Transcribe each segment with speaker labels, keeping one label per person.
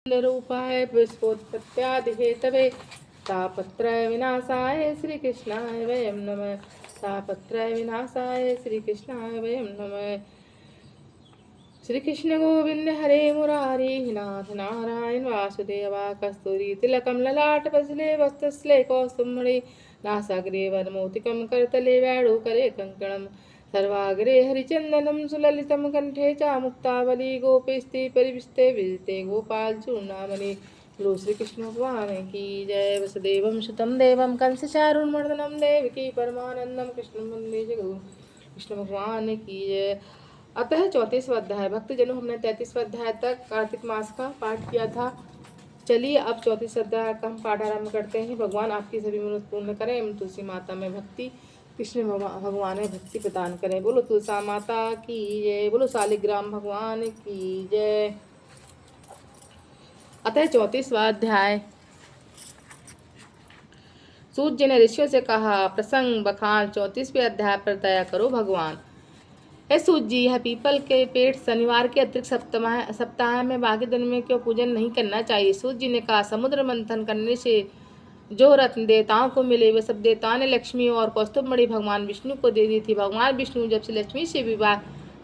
Speaker 1: रूपाय पुष्पोत्पत्त्यादिहेतवे तापत्रय विनाशाय श्रीकृष्णाय वयं नमः। तापत्रय विनाशाय श्रीकृष्णाय वयं नमः। श्री कृष्ण गोविंद हरे मुरारी नाथ नारायण वासुदेवा कस्तूरी तिलकम ललाट पसले वस्तस्ले कौस्तुभमणि नासाग्रे वनमोतिकं करतले व्याळुकरे कंकणम सर्वाग्रे हरिचंदनम सुललितम कंठे च मुक्तावली गोपेस्ते परिविष्टे विजिते गोपाल चूर्णामणि। गुरु श्री कृष्ण भगवान की जय। वसुदेवम सुतम देवम कंस चारुणमर्दनम देवकी परमानंदम कृष्ण वंदे जगद्गुरु। कृष्ण भगवान की जय। अतः 34वां अध्याय। भक्तजनों, हमने 33वां अध्याय तक कार्तिक मास का पाठ किया था। चलिए अब 34 अध्याय का हम पाठ आरम्भ करते हैं। भगवान आपकी सभी मनोरथ पूर्ण करें एवं तुलसी माता में भक्ति, कृष्ण भगवान में भक्ति प्रदान करें। बोलो तुलसा माता की जय। बोलो शालिग्राम भगवान की जय। अतः 34वां अध्याय। सूत जी ने ऋषियों से कहा, प्रसंग बखान 34वें अध्याय पर दया करो भगवान। हे सूत जी, यह पीपल के पेड़ शनिवार के अतिरिक्त सप्ताह में बाकी दिन में क्यों पूजन नहीं करना चाहिए? सूत जी ने कहा, समुद्र मंथन करने से जो रत्न देवताओं को मिले वे सब देवताओं ने लक्ष्मी और कौस्तुभमणि भगवान विष्णु को दे दी थी। भगवान विष्णु जब से लक्ष्मी से विवाह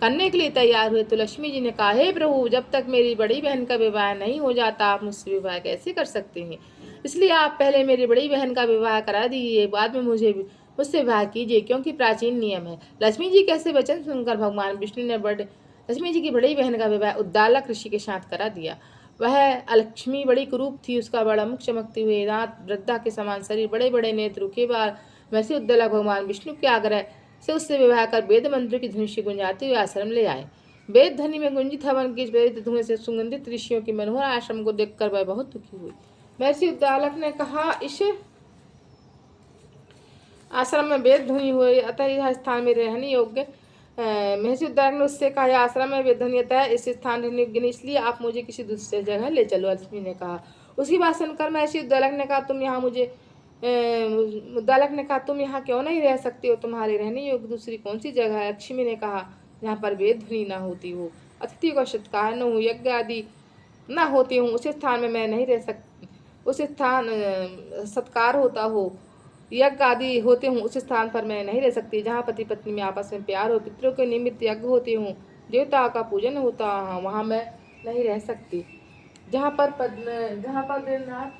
Speaker 1: करने के लिए तैयार हुए तो लक्ष्मी जी ने कहा, हे प्रभु, जब तक मेरी बड़ी बहन का विवाह नहीं हो जाता आप मुझसे विवाह कैसे कर सकते हैं? इसलिए आप पहले मेरी बड़ी बहन का विवाह करा दीजिए, बाद में मुझसे विवाह कीजिए, क्योंकि प्राचीन नियम है। लक्ष्मी जी कैसे वचन सुनकर भगवान विष्णु ने लक्ष्मी जी की बड़ी बहन का विवाह उद्दालक ऋषि के साथ करा दिया। वह अलक्ष्मी बड़ी कुरूप थी, उसका बड़ा मुख चमकते हुए दांत, वृद्धा के समान शरीर, बड़े बड़े नेत्र, रुखे बाल। वैसे उद्दालक भगवान विष्णु के आग्रह से उससे विवाह कर वेद मंत्र की धनुषी गुंजाते हुए आश्रम ले आए। वेद ध्वनि में गुंजित हवन की प्रेरित धुएं से सुगंधित ऋषियों की मनोहर आश्रम को देखकर वह बहुत दुखी हुई। महर्षि उद्दालक ने कहा, इस आश्रम में वेद ध्वनि हुई, अतः यह स्थान में रहने योग्य। महर्षि उद्दालक ने उससे कहा, यह आश्रम में वेद ध्वनि है, इस स्थान रहने योग्य नहीं, इसलिए आप मुझे किसी दूसरे जगह ले चलो। लक्ष्मी ने कहा। उसकी बात सुनकर महर्षि उद्दालक ने कहा, तुम यहाँ क्यों नहीं रह सकते हो? तुम्हारे रहने योग्य दूसरी कौन सी जगह है? लक्ष्मी ने कहा, जहाँ पर वेद ध्वनि न होती हो, अतिथि का सत्कार न हो, यज्ञ आदि न होती हूँ, उस स्थान में मैं नहीं रह सकती। उस स्थान सत्कार होता हो, यज्ञ आदि होते हूँ, उस स्थान पर मैं नहीं रह सकती। जहाँ पति पत्नी में आपस में प्यार हो, पितरों के निमित्त यज्ञ होते हूँ, देवताओं का पूजन होता है, वहाँ मैं नहीं रह सकती। जहाँ पर दिन रात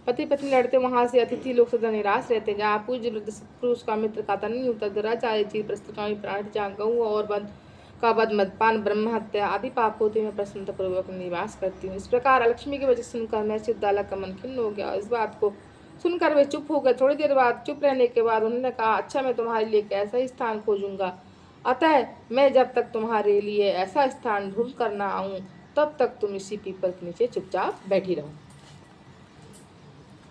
Speaker 1: पति पत्नी लड़ते, वहाँ से अतिथि लोग सदा निराश रहते। जहाँ पूज्य वृद्ध पुरुष का मित्र का तन नहीं होता, दुराचारी चीज प्रस्तुति प्राणी, जहाँ गऊ और वध मदपान ब्रह्म हत्या आदि पाप होते मैं प्रसन्नता पूर्वक निवास करती हूँ। इस प्रकार लक्ष्मी के वचन सुनकर महर्षि उद्दालक का मन खिन्न हो गया। इस बात को सुनकर वे चुप हो गए। थोड़ी देर बाद चुप रहने के बाद उन्होंने कहा, अच्छा, मैं तुम्हारे लिए कैसा ही स्थान खोजूंगा, अतः मैं जब तक तुम्हारे लिए ऐसा स्थान ढूंढ कर ना आऊं तब तक तुम इसी पीपल के नीचे चुपचाप बैठी रहो।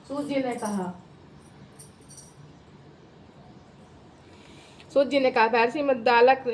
Speaker 1: सूत जी ने कहा महर्षि उद्दालक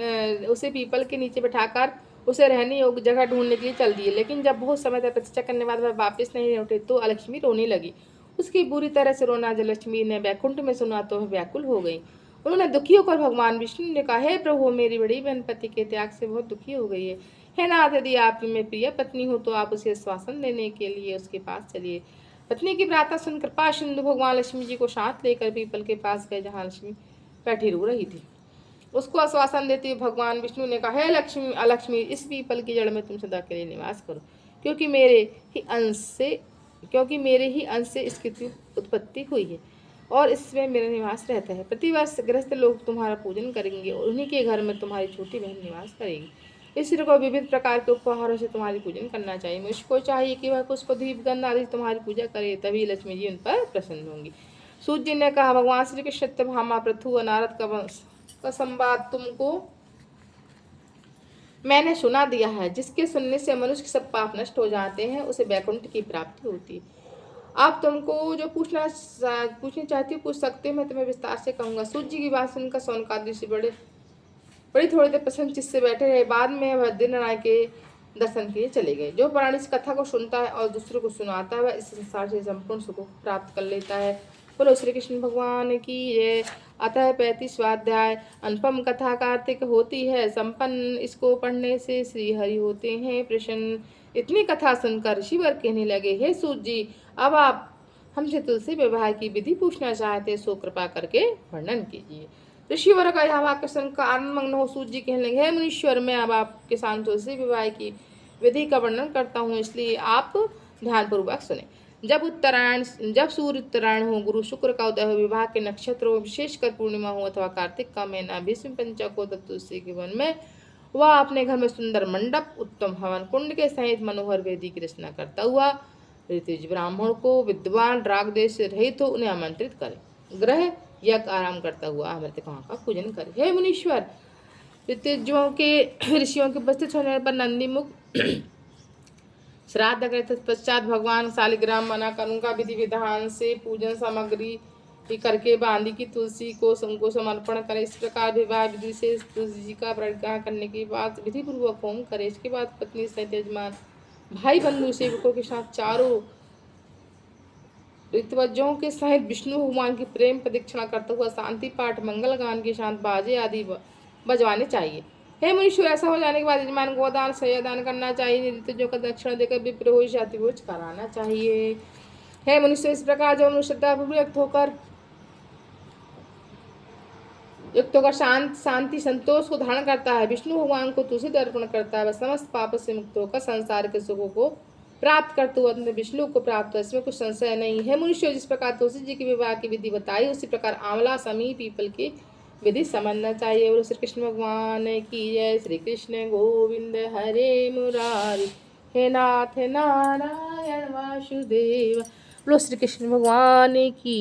Speaker 1: उसे पीपल के नीचे बैठाकर उसे रहने योग्य जगह ढूंढने के लिए चल दिए। लेकिन जब बहुत समय तक प्रतीक्षा करने के बाद वह वापस नहीं लौटे तो लक्ष्मी रोने लगी। उसकी बुरी तरह से रोना जब लक्ष्मी ने वैकुंठ में सुना तो वह व्याकुल हो गई। उन्होंने दुखी होकर भगवान विष्णु ने कहा, हे प्रभु, मेरी बड़ी बहन पति के त्याग से बहुत दुखी हो गई है। हे नाथ, यदि आप में प्रिय पत्नी हो तो आप उसे आश्वासन देने के लिए उसके पास चलिए। पत्नी की प्रार्थना सुनकर कृपा सिंधु भगवान लक्ष्मी जी को साथ लेकर पीपल के पास गए, जहाँ लक्ष्मी बैठी रो रही थी। उसको आश्वासन देते हुए भगवान विष्णु ने कहा, हे लक्ष्मी, इस पीपल की जड़ में तुम सदा के लिए निवास करो, क्योंकि मेरे ही अंश से इसकी उत्पत्ति हुई है और इसमें मेरा निवास रहता है। प्रतिवर्ष गृहस्थ लोग तुम्हारा पूजन करेंगे और उन्हीं के घर में तुम्हारी छोटी बहन निवास करेगी। इसलिए को विविध प्रकार के उपहारों से तुम्हारी पूजन करना चाहिए। मुझको चाहिए कि वह पुष्प दीप गंध आदि तुम्हारी पूजा करे, तभी लक्ष्मी जी उन पर प्रसन्न होंगी। सूत जी ने कहा, भगवान श्री कृष्ण सत्यभामा पृथु और नारद का संवाद तुमको मैंने सुना दिया है। जिसके सुनने से मनुष्य के सब पाप नष्ट हो जाते हैं, उसे वैकुंठ की प्राप्ति होती है। आप तुमको जो पूछनी चाहती हो पूछ सकते हो, मैं तुम्हें विस्तार से कहूंगा। सूत जी की बात सुनकर सोनकादि से बड़ी थोड़ी देर प्रसन्न चित्त से बैठे रहे। बाद में वह दीननारायण के दर्शन के लिए चले गए। जो प्राणी इस कथा को सुनता है और दूसरों को सुनाता है, वह इस संसार से संपूर्ण सुख प्राप्त कर लेता है। बोलो श्री कृष्ण भगवान की जय। अतः 35वां अध्याय। अनुपम कथा कार्तिक होती है संपन्न, इसको पढ़ने से श्री हरि होते हैं प्रसन्न। इतनी कथा सुनकर ऋषिवर कहने लगे, हे सूत जी, अब आप हमसे तुलसी विवाह की विधि पूछना चाहते, सो कृपा करके वर्णन कीजिए। ऋषिवर का यह वाक्य सुनकर आनंदमग्न हो सूत जी कहने लगे, हे मुनीश्वर, मैं अब आपके साथ तुलसी विवाह की विधि का वर्णन करता हूँ, इसलिए आप ध्यानपूर्वक सुने। जब सूर्य उत्तरायण हो, गुरु शुक्र का उदय हो, विवाह के नक्षत्र हो, विशेषकर पूर्णिमा हो अथवा कार्तिक का महीना भीष्म पंचक हो, तब तुलसी के वन में वह अपने घर में सुंदर मंडप, उत्तम हवन कुंड के सहित मनोहर वेदी की रचना करता हुआ ऋतुज ब्राह्मण को विद्वान राग देश से रहित हो उन्हें आमंत्रित करे। ग्रह यज्ञ आराम करता हुआ अमृतकाओं का पूजन करे। हे मुनीश्वर, ऋतुजों के ऋषियों के उपस्थित होने पर नंदी मुख श्राद्ध करे, तत्पश्चात भगवान शालिग्राम मना करूँ का विधि विधान से पूजन सामग्री करके बांदी की तुलसी को समर्पण करे। इस प्रकार विवाह विधि से तुलसी जी का परिग्रह करने के बाद विधि पूर्वक होम करे। इसके बाद पत्नी सहित यजमान, भाई बंधु सेवकों के साथ चारों ऋतुवजों के सहित विष्णु भगवान की प्रेम प्रदक्षिणा करता हुआ शांति पाठ, मंगल गान के साथ बाजे आदि बजवाने चाहिए। हे मुनीश्वर, ऐसा हो जाने के बाद यजमान गोदान शयदान करना चाहिए। ऋतुजों का दक्षिणा देकर विप्र हो जाति भोज कराना चाहिए। हे मनुष्य, इस प्रकार जो मनुष्य श्रद्धापूर्वक युक्त होकर शांति संतोष को धारण करता है, विष्णु भगवान को तुलसी अर्पण करता है, वह समस्त पाप से मुक्त होकर संसार के सुखों को प्राप्त करते हुए अपने विष्णु को प्राप्त है, इसमें कुछ संशय नहीं है। मनुष्य, जिस प्रकार तुलसी जी के विवाह की विधि बताई, उसी प्रकार आंवला, समी, पीपल की विधि समझना चाहिए। और श्री कृष्ण भगवान की जय। श्री कृष्ण गोविंद हरे मुरारी, हे नाथ नारायण वासुदेव। बोलो श्री कृष्ण भगवान की।